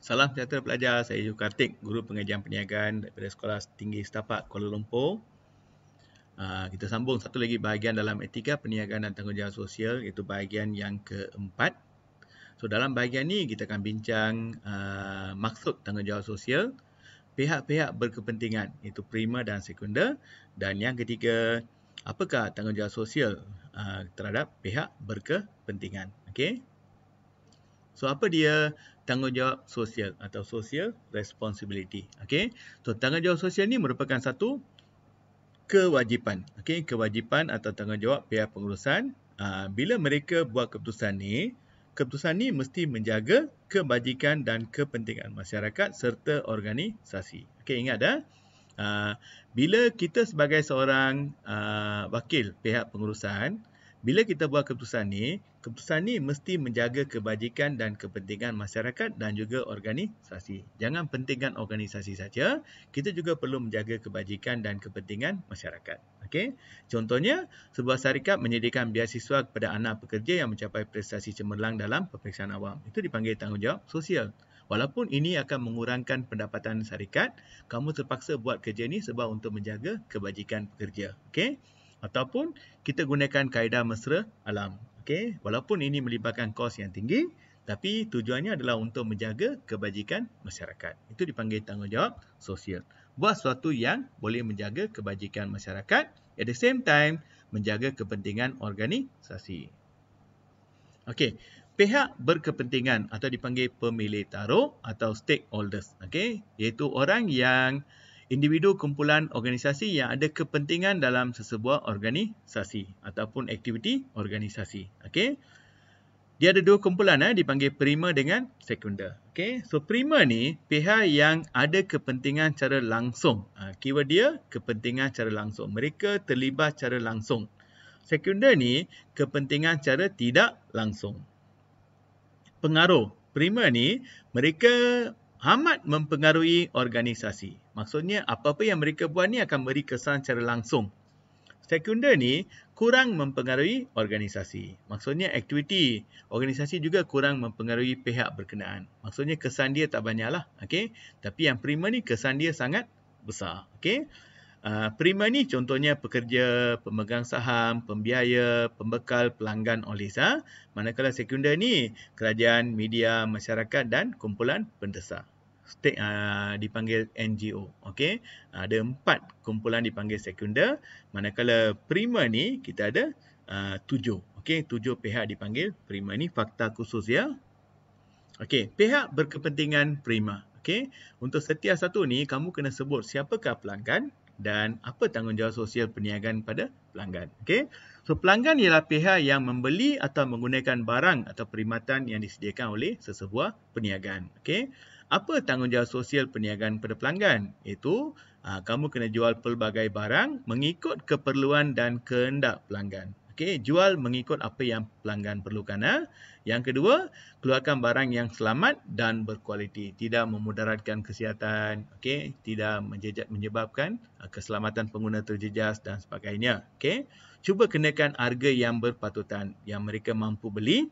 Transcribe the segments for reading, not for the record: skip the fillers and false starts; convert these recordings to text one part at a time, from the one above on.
Salam sejahtera pelajar, saya Yu Kartik, Guru Pengajian Perniagaan daripada Sekolah Tinggi Setapak Kuala Lumpur. Kita sambung satu lagi bahagian dalam etika perniagaan dan tanggungjawab sosial, iaitu bahagian yang keempat. So, dalam bahagian ni kita akan bincang maksud tanggungjawab sosial, pihak-pihak berkepentingan, iaitu primer dan sekunder, dan yang ketiga, apakah tanggungjawab sosial terhadap pihak berkepentingan. Okey. So, apa dia tanggungjawab sosial atau social responsibility? Okey. So, tanggungjawab sosial ni merupakan satu kewajipan. Okey, kewajipan atau tanggungjawab pihak pengurusan. Bila mereka buat keputusan ni mesti menjaga kebajikan dan kepentingan masyarakat serta organisasi. Okey, ingat bila kita sebagai seorang wakil pihak pengurusan, bila kita buat keputusan ni mesti menjaga kebajikan dan kepentingan masyarakat dan juga organisasi. Jangan pentingkan organisasi saja, kita juga perlu menjaga kebajikan dan kepentingan masyarakat. Okey. Contohnya, sebuah syarikat menyediakan beasiswa kepada anak pekerja yang mencapai prestasi cemerlang dalam peperiksaan awam. Itu dipanggil tanggungjawab sosial. Walaupun ini akan mengurangkan pendapatan syarikat, kamu terpaksa buat kerja ni sebab untuk menjaga kebajikan pekerja. Okey. Ataupun kita gunakan kaedah mesra alam. Okey, walaupun ini melibatkan kos yang tinggi, tapi tujuannya adalah untuk menjaga kebajikan masyarakat. Itu dipanggil tanggungjawab sosial. Buat sesuatu yang boleh menjaga kebajikan masyarakat, at the same time menjaga kepentingan organisasi. Okey, pihak berkepentingan atau dipanggil pemilik taruh atau stakeholders. Okey, iaitu orang yang individu kumpulan organisasi yang ada kepentingan dalam sesebuah organisasi ataupun aktiviti organisasi. Okey. Dia ada dua kumpulan dipanggil primer dengan sekunder. Okey. So primer ni pihak yang ada kepentingan secara langsung. Keyword dia kepentingan secara langsung. Mereka terlibat secara langsung. Sekunder ni kepentingan secara tidak langsung. Pengaruh. Primer ni mereka amat mempengaruhi organisasi. Maksudnya apa-apa yang mereka buat ni akan beri kesan secara langsung. Sekunder ni kurang mempengaruhi organisasi. Maksudnya aktiviti organisasi juga kurang mempengaruhi pihak berkenaan. Maksudnya kesan dia tak banyaklah. Okey. Tapi yang primer ni kesan dia sangat besar. Okey. Primer ni contohnya pekerja, pemegang saham, pembiaya, pembekal, pelanggan oleh manakala sekunder ni kerajaan, media, masyarakat dan kumpulan pendesak. Dipanggil NGO. Okey. Ada 4 kumpulan dipanggil sekunder, manakala primer ni kita ada 7. Okey, 7 pihak dipanggil primer ni, fakta khusus ya. Okey, pihak berkepentingan primer. Okey, untuk setiap satu ni kamu kena sebut siapakah pelanggan dan apa tanggungjawab sosial perniagaan pada pelanggan. Okey. So pelanggan ialah pihak yang membeli atau menggunakan barang atau perkhidmatan yang disediakan oleh sesebuah perniagaan. Okey. Apa tanggungjawab sosial perniagaan pada pelanggan? Iaitu kamu kena jual pelbagai barang mengikut keperluan dan kehendak pelanggan. Okey, jual mengikut apa yang pelanggan perlukan. Yang kedua, keluarkan barang yang selamat dan berkualiti, tidak memudaratkan kesihatan, okey, tidak menyebabkan keselamatan pengguna terjejas dan sebagainya. Okey, cuba kenakan harga yang berpatutan yang mereka mampu beli,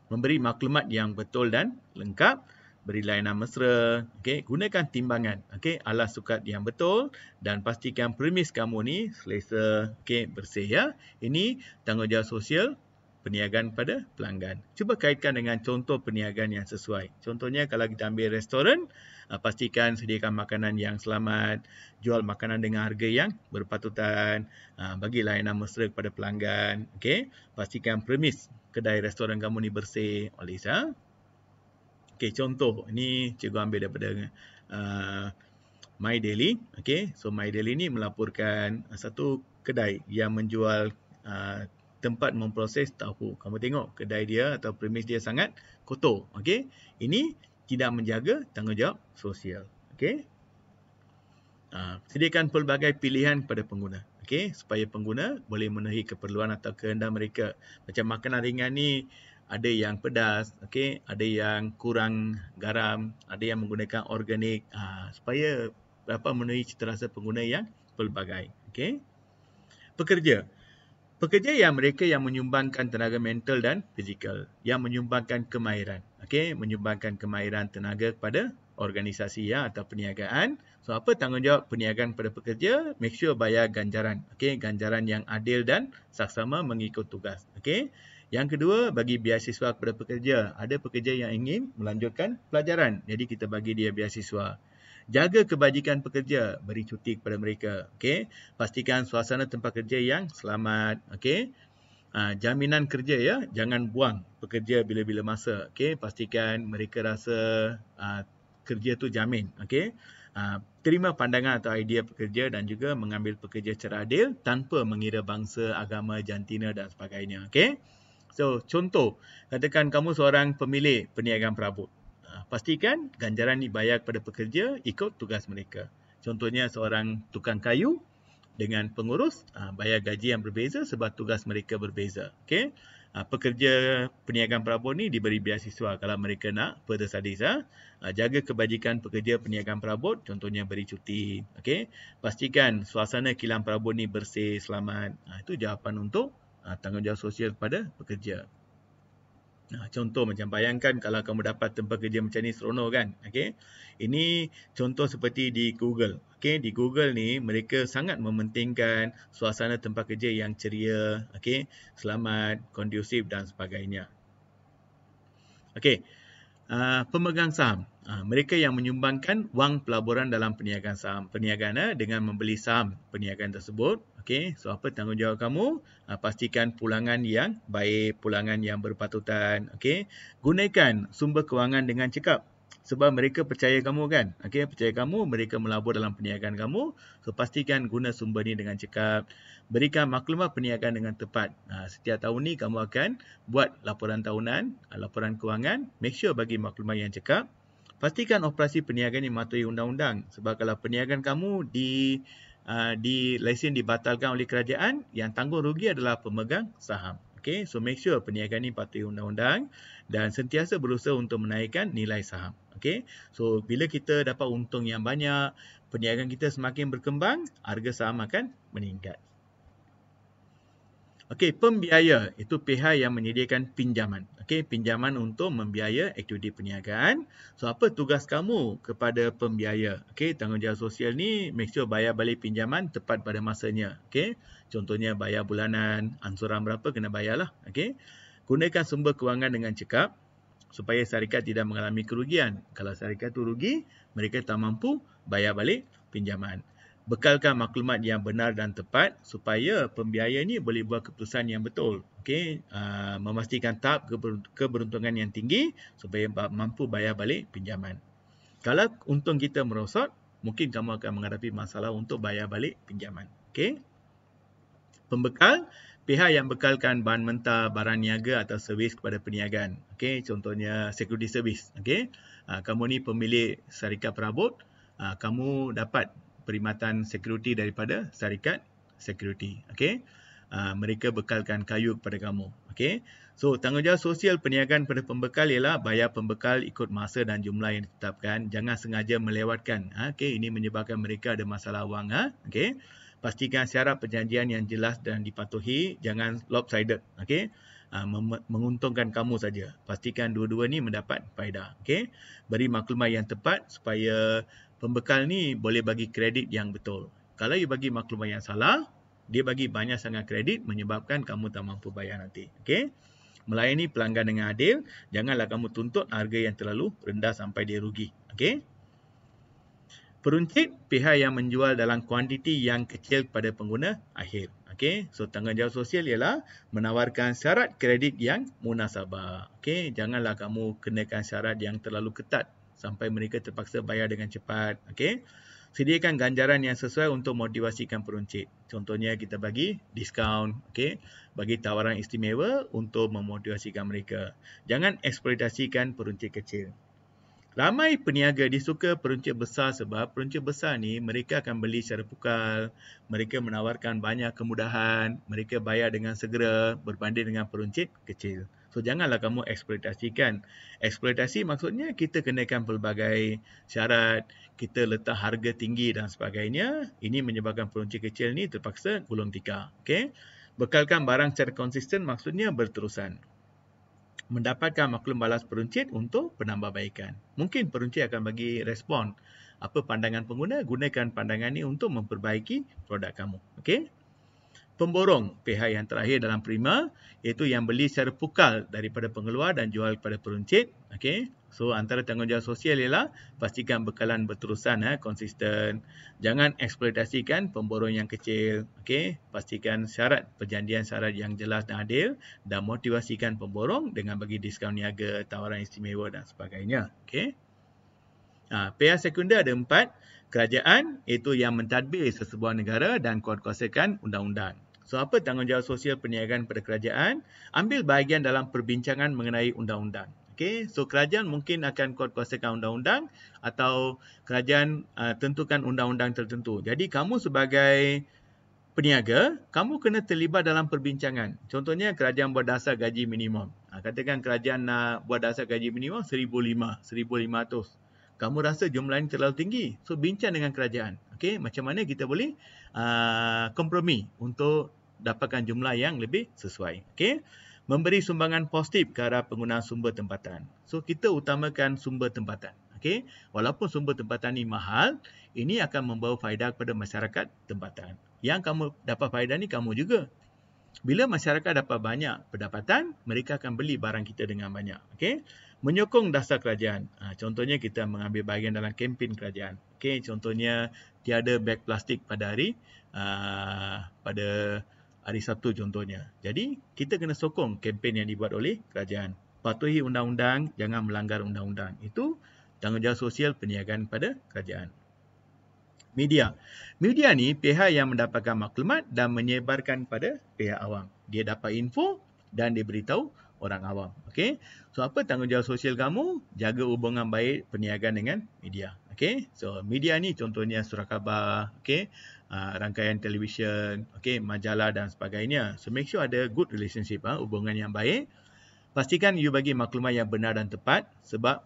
memberi maklumat yang betul dan lengkap, beri layanan mesra, okey, gunakan timbangan, okey, alas sukat yang betul dan pastikan premis kamu ni selesa, okey, bersih ya. Ini tanggungjawab sosial perniagaan pada pelanggan. Cuba kaitkan dengan contoh perniagaan yang sesuai. Contohnya kalau kita ambil restoran, pastikan sediakan makanan yang selamat, jual makanan dengan harga yang berpatutan, bagi layanan mesra kepada pelanggan, okey. Pastikan premis kedai restoran kamu ni bersih, oleh okey, contoh ini cikgu ambil daripada My Daily. Okey, so My Daily ni melaporkan satu kedai yang menjual tempat memproses tahu. Kamu tengok kedai dia atau premis dia sangat kotor. Okey, ini tidak menjaga tanggungjawab sosial. Okey. Sediakan pelbagai pilihan kepada pengguna. Okey, supaya pengguna boleh memenuhi keperluan atau kehendak mereka. Macam makanan ringan ni ada yang pedas, okey, ada yang kurang garam, ada yang menggunakan organik, supaya dapat memenuhi cita rasa pengguna yang pelbagai. Okey. Pekerja. Pekerja yang mereka yang menyumbangkan tenaga mental dan fizikal, yang menyumbangkan kemahiran. Okey, menyumbangkan kemahiran tenaga kepada organisasi ya atau perniagaan. So apa tanggungjawab perniagaan pada pekerja? Make sure bayar ganjaran. Okey, ganjaran yang adil dan saksama mengikut tugas. Okey. Yang kedua, bagi beasiswa kepada pekerja. Ada pekerja yang ingin melanjutkan pelajaran. Jadi kita bagi dia beasiswa. Jaga kebajikan pekerja, beri cuti kepada mereka. Okey. Pastikan suasana tempat kerja yang selamat. Okey. Jaminan kerja ya, jangan buang pekerja bila-bila masa. Okey, pastikan mereka rasa kerja tu jamin. Okey. Terima pandangan atau idea pekerja dan juga mengambil pekerja secara adil tanpa mengira bangsa, agama, jantina dan sebagainya. Okey. So, contoh, katakan kamu seorang pemilik perniagaan perabot. Pastikan ganjaran dibayar kepada pekerja ikut tugas mereka. Contohnya seorang tukang kayu dengan pengurus bayar gaji yang berbeza sebab tugas mereka berbeza. Okey. Pekerja perniagaan perabot ni diberi beasiswa kalau mereka nak further studies. Jaga kebajikan pekerja perniagaan perabot, contohnya beri cuti. Okey. Pastikan suasana kilang perabot ni bersih, selamat. Itu jawapan untuk tanggungjawab sosial kepada pekerja. Contoh macam bayangkan kalau kamu dapat tempat kerja macam ni seronok kan. Okey. Ini contoh seperti di Google. Okey, di Google ni mereka sangat mementingkan suasana tempat kerja yang ceria, okey, selamat, kondusif dan sebagainya. Okey. Pemegang saham. Mereka yang menyumbangkan wang pelaburan dalam perniagaan saham. Perniagaan dengan membeli saham perniagaan tersebut. Okey, so apa tanggungjawab kamu? Pastikan pulangan yang baik, pulangan yang berpatutan. Okey, gunakan sumber kewangan dengan cekap. Sebab mereka percaya kamu kan. Okey, percaya kamu, mereka melabur dalam perniagaan kamu. So pastikan guna sumber ni dengan cekap. Berikan maklumat perniagaan dengan tepat. Setiap tahun ni kamu akan buat laporan tahunan, laporan kewangan. Make sure bagi maklumat yang cekap. Pastikan operasi perniagaan yang mematuhi undang-undang. Sebab kalau perniagaan kamu lesen dibatalkan oleh kerajaan, yang tanggung rugi adalah pemegang saham. Okay, so make sure perniagaan ini patuhi undang-undang dan sentiasa berusaha untuk menaikkan nilai saham. Okay, so bila kita dapat untung yang banyak, perniagaan kita semakin berkembang, harga saham akan meningkat. Okey, pembiaya itu pihak yang menyediakan pinjaman. Okey, pinjaman untuk membiaya aktiviti perniagaan. So apa tugas kamu kepada pembiaya? Okey, tanggungjawab sosial ni make sure bayar balik pinjaman tepat pada masanya. Okey, contohnya bayar bulanan, ansuran berapa kena bayarlah. Okey, gunakan sumber kewangan dengan cekap supaya syarikat tidak mengalami kerugian. Kalau syarikat tu rugi, mereka tak mampu bayar balik pinjaman. Bekalkan maklumat yang benar dan tepat supaya pembiaya ni boleh buat keputusan yang betul. Okey, memastikan tahap keberuntungan yang tinggi supaya mampu bayar balik pinjaman. Kalau untung kita merosot, mungkin kamu akan menghadapi masalah untuk bayar balik pinjaman. Okey. Pembekal, pihak yang bekalkan bahan mentah, barang niaga atau servis kepada perniagaan. Okey, contohnya security service. Okey. Kamu ni pemilik syarikat perabot, kamu dapat perkhidmatan security daripada syarikat security. Okey. Mereka bekalkan kayu kepada kamu. Okey. So, tanggungjawab sosial perniagaan pada pembekal ialah bayar pembekal ikut masa dan jumlah yang ditetapkan. Jangan sengaja melewatkan. Okey, ini menyebabkan mereka ada masalah wang. Okey. Pastikan syarat perjanjian yang jelas dan dipatuhi. Jangan lopsided. Okey. Menguntungkan kamu saja. Pastikan dua-dua ni mendapat faedah. Okey. Beri maklumat yang tepat supaya pembekal ni boleh bagi kredit yang betul. Kalau you bagi maklumat yang salah, dia bagi banyak sangat kredit menyebabkan kamu tak mampu bayar nanti. Okey. Melayani pelanggan dengan adil, janganlah kamu tuntut harga yang terlalu rendah sampai dia rugi. Okey. Peruncit, pihak yang menjual dalam kuantiti yang kecil kepada pengguna akhir. Okey, so tanggungjawab sosial ialah menawarkan syarat kredit yang munasabah. Okey, janganlah kamu kenakan syarat yang terlalu ketat sampai mereka terpaksa bayar dengan cepat. Okey. Sediakan ganjaran yang sesuai untuk motivasikan peruncit. Contohnya kita bagi diskaun, okey, bagi tawaran istimewa untuk memotivasikan mereka. Jangan eksploitasikan peruncit kecil. Ramai peniaga disuka peruncit besar sebab peruncit besar ni mereka akan beli secara pukal, mereka menawarkan banyak kemudahan, mereka bayar dengan segera berbanding dengan peruncit kecil. So janganlah kamu eksploitasikan. Eksploitasi maksudnya kita kenakan pelbagai syarat, kita letak harga tinggi dan sebagainya. Ini menyebabkan peruncit kecil ni terpaksa gulung tikar. Okay? Bekalkan barang secara konsisten maksudnya berterusan. Mendapatkan maklum balas peruncit untuk penambahbaikan. Mungkin peruncit akan bagi respon. Apa pandangan pengguna? Gunakan pandangan ini untuk memperbaiki produk kamu. Okey? Pemborong, pihak yang terakhir dalam prima, iaitu yang beli secara pukal daripada pengeluar dan jual kepada peruncit. Okey. So antara tanggungjawab sosial ialah pastikan bekalan berterusan, konsisten. Jangan eksploitasikan pemborong yang kecil. Okey. Pastikan syarat perjanjian syarat yang jelas dan adil dan motivasikan pemborong dengan bagi diskaun niaga, tawaran istimewa dan sebagainya. Okey. Pihak sekunder ada 4. Kerajaan iaitu yang mentadbir sesebuah negara dan kuatkuasakan undang-undang. So apa tanggungjawab sosial perniagaan pada kerajaan? Ambil bahagian dalam perbincangan mengenai undang-undang. Okey, so kerajaan mungkin akan kuatkuasakan undang-undang atau kerajaan tentukan undang-undang tertentu. Jadi kamu sebagai peniaga, kamu kena terlibat dalam perbincangan. Contohnya kerajaan buat dasar gaji minimum. Katakan kerajaan nak buat dasar gaji minimum 1,500, 1,500. Kamu rasa jumlah ini terlalu tinggi. So, bincang dengan kerajaan. Okey, macam mana kita boleh kompromi untuk dapatkan jumlah yang lebih sesuai. Okey, memberi sumbangan positif ke arah penggunaan sumber tempatan. So, kita utamakan sumber tempatan. Okey, walaupun sumber tempatan ini mahal, ini akan membawa faedah kepada masyarakat tempatan. Yang kamu dapat faedah ni kamu juga. Bila masyarakat dapat banyak pendapatan, mereka akan beli barang kita dengan banyak. Okey. Menyokong dasar kerajaan. Contohnya kita mengambil bahagian dalam kempen kerajaan. Okey, contohnya tiada beg plastik pada hari Sabtu contohnya. Jadi, kita kena sokong kempen yang dibuat oleh kerajaan. Patuhi undang-undang, jangan melanggar undang-undang. Itu tanggungjawab sosial perniagaan pada kerajaan. Media. Media ni pihak yang mendapatkan maklumat dan menyebarkan pada pihak awam. Dia dapat info dan dia beritahu orang awam. Okey. So apa tanggungjawab sosial kamu? Jaga hubungan baik perniagaan dengan media. Okey. So media ni contohnya surat khabar, okey, rangkaian televisyen, okey, majalah dan sebagainya. So make sure ada good relationship, hubungan yang baik. Pastikan you bagi maklumat yang benar dan tepat sebab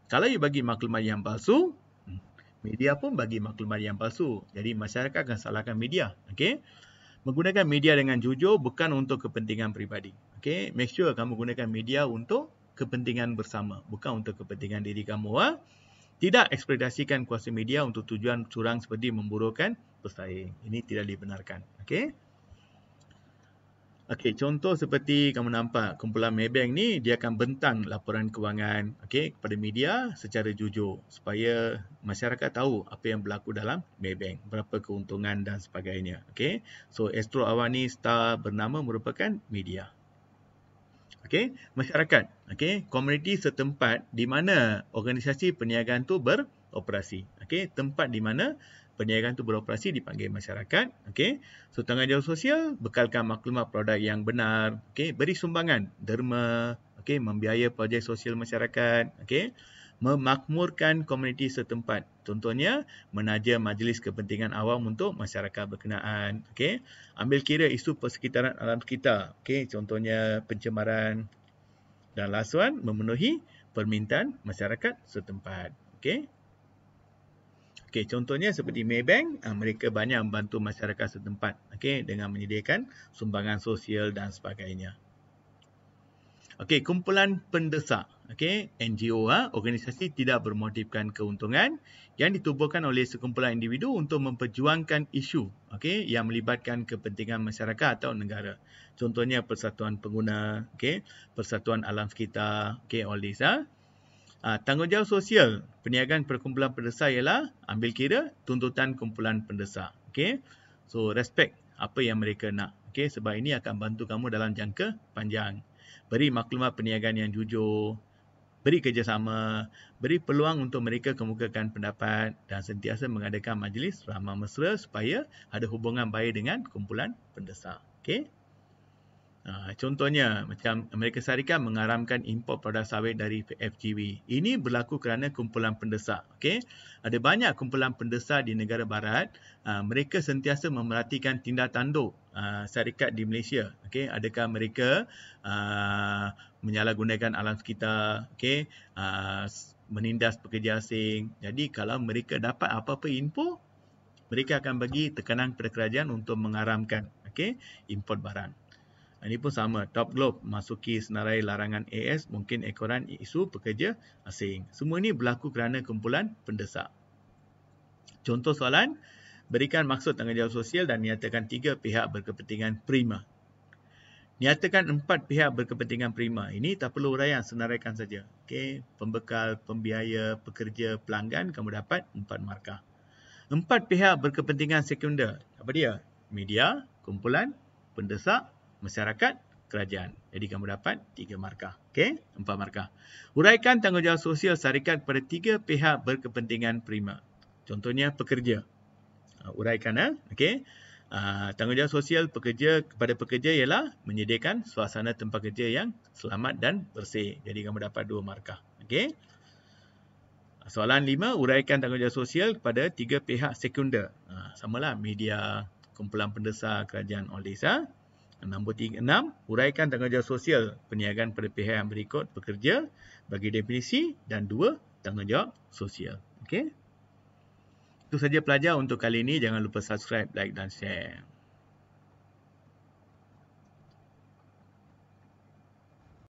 kalau you bagi maklumat yang palsu, media pun bagi maklumat yang palsu. Jadi masyarakat akan salahkan media. Okey. Menggunakan media dengan jujur bukan untuk kepentingan peribadi. Okey, make sure kamu gunakan media untuk kepentingan bersama, bukan untuk kepentingan diri kamu. Tidak eksploitasikan kuasa media untuk tujuan curang seperti memburukkan pesaing. Ini tidak dibenarkan. Okey. Okey, contoh seperti kamu nampak kumpulan Maybank ni dia akan bentang laporan kewangan kepada media secara jujur supaya masyarakat tahu apa yang berlaku dalam Maybank, berapa keuntungan dan sebagainya. Okey. So Astro Awani Star bernama merupakan media. Okey, masyarakat, komuniti setempat di mana organisasi perniagaan tu beroperasi. Okey, tempat di mana perniagaan itu beroperasi dipanggil masyarakat. Okey. So tanggungjawab sosial, bekalkan maklumat produk yang benar, beri sumbangan derma, membiayai projek sosial masyarakat, memakmurkan komuniti setempat. Contohnya, menaja majlis kepentingan awam untuk masyarakat berkenaan, ambil kira isu persekitaran alam sekitar, contohnya pencemaran, dan last one, memenuhi permintaan masyarakat setempat. Okey, contohnya seperti Maybank, mereka banyak membantu masyarakat setempat, dengan menyediakan sumbangan sosial dan sebagainya. Okey, kumpulan pendesak, NGO, organisasi tidak bermotifkan keuntungan yang ditubuhkan oleh sekumpulan individu untuk memperjuangkan isu, yang melibatkan kepentingan masyarakat atau negara. Contohnya Persatuan Pengguna, Persatuan Alam Sekitar, all this. Tanggungjawab sosial perniagaan perkumpulan pendesak ialah ambil kira tuntutan kumpulan pendesak. So respect apa yang mereka nak. Sebab ini akan bantu kamu dalam jangka panjang. Beri maklumat perniagaan yang jujur, beri kerjasama, beri peluang untuk mereka kemukakan pendapat dan sentiasa mengadakan majlis ramah mesra supaya ada hubungan baik dengan kumpulan pendesak. Contohnya, macam Amerika Syarikat mengaramkan import produk sawit dari FGV. Ini berlaku kerana kumpulan pendesak. Ada banyak kumpulan pendesak di negara barat. Mereka sentiasa memerhatikan tindak tanduk syarikat di Malaysia. Adakah mereka menyalahgunakan alam sekitar, menindas pekerja asing. Jadi, kalau mereka dapat apa-apa info, mereka akan bagi tekanan kepada kerajaan untuk mengaramkan import barang. Ini pun sama. Top Globe masuki senarai larangan AS mungkin ekoran isu pekerja asing. Semua ini berlaku kerana kumpulan pendesak. Contoh soalan, berikan maksud tanggungjawab sosial dan nyatakan 3 pihak berkepentingan prima. Nyatakan 4 pihak berkepentingan prima. Ini tak perlu uraian, senaraikan saja. Okey, pembekal, pembiaya, pekerja, pelanggan, kamu dapat 4 markah. 4 pihak berkepentingan sekunder. Apa dia? Media, kumpulan, pendesak, masyarakat, kerajaan. Jadi kamu dapat 3 markah. Okey, 4 markah. Uraikan tanggungjawab sosial syarikat pada 3 pihak berkepentingan prima. Contohnya pekerja. Uraikan. Okey. Tanggungjawab sosial pekerja kepada pekerja ialah menyediakan suasana tempat kerja yang selamat dan bersih. Jadi kamu dapat 2 markah. Okey. Soalan 5, uraikan tanggungjawab sosial kepada 3 pihak sekunder. Samalah, media, kumpulan pendesak, kerajaan, all this. Nombor 6, uraikan tanggungjawab sosial perniagaan pada pihak yang berikut pekerja bagi definisi dan 2 tanggungjawab sosial. Okey. Itu saja pelajar untuk kali ini. Jangan lupa subscribe, like dan share.